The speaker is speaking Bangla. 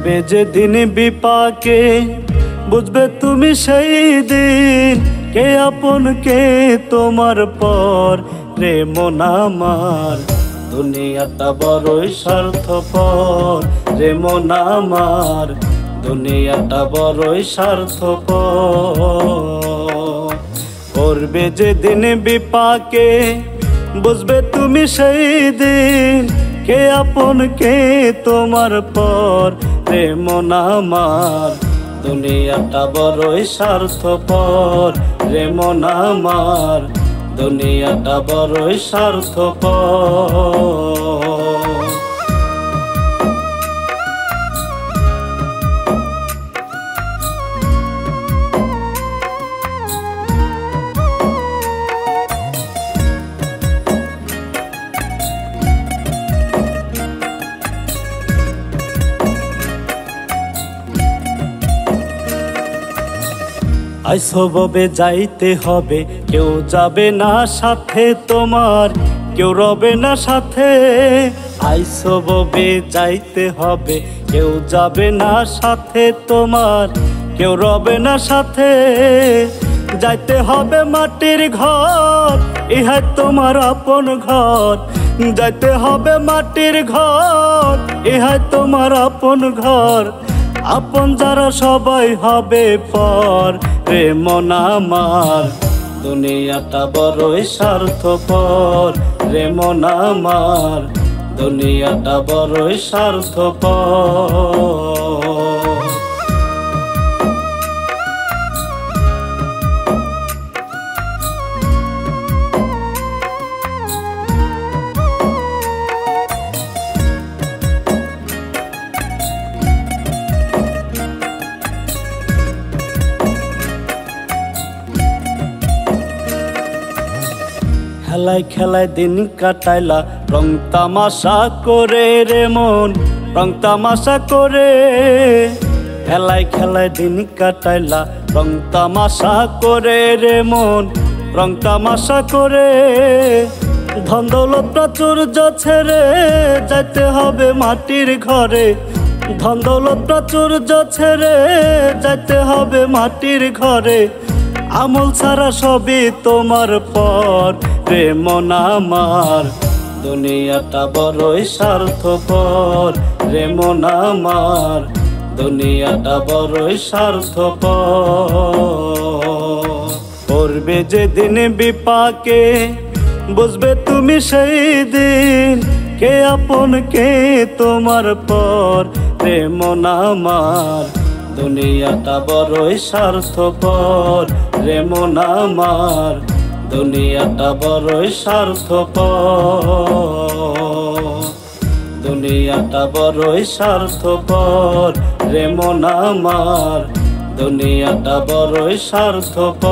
পড়বে যেদিন বিপাকে বুঝবে তুমি সেই দিন কে আপন কে তোমার পর রে মন আমার। দুনিয়াটা বড়ই স্বার্থপর রে মন আমার, দুনিয়াটা বড়ই স্বার্থপর। পড়বে যেদিন বিপাকে বুঝবে তুমি সেই দিন কে আপন কে তোমার পর রে মন আমার। দুনিয়াটা বড়ই স্বার্থপর রে মন আমার, দুনিয়াটা বড়ই স্বার্থপর। আইছো ববে যাইতে হবে, কেউ যাবে না সাথে তোমার, কেউ রবে না সাথে। আইছো ববে যাইতে হবে, কেউ যাবে না সাথে তোমার, কেউ রবে না সাথে। যাইতে হবে মাটির ঘর, ইহাই তোমার আপন ঘর। যাইতে হবে মাটির ঘর, ইহাই তোমার আপন ঘর। আপন যারা সবাই হবে পর রে মন আমার। দুনিয়াটা বড়ই স্বার্থপর রে মন আমার, দুনিয়াটা বড়ই স্বার্থপর। খেলায় খেলায় দিন কাটাইলা রং তামাশা করে রে মন, রং তামাশা করে। খেলায় খেলায় দিন কাটাইলা রং তামাশা করে রে মন, রং তামাশা করে। ধন দৌলত প্রাচুর্য ছেড়ে যাইতে হবে মাটির ঘরে। ধন দৌলত প্রাচুর্য ছেড়ে যাইতে হবে মাটির ঘরে। আমল ছাড়া সবই তোমার পর রে মন আমার। দুনিয়াটা বড়ই স্বার্থপর রে মন আমার, দুনিয়াটা বড়ই স্বার্থপর। পড়বে যেদিন বিপাকে বুঝবে তুমি সেই দিন কে আপন কে তোমার পর রে মন আমার। দুনিয়াটা বড়ই স্বার্থপর রে মন আমার, দুনিয়াটা বড়ই স্বার্থপর। দুনিয়াটা বড়ই স্বার্থপর রে মন আমার, দুনিয়াটা বড়ই স্বার্থপর।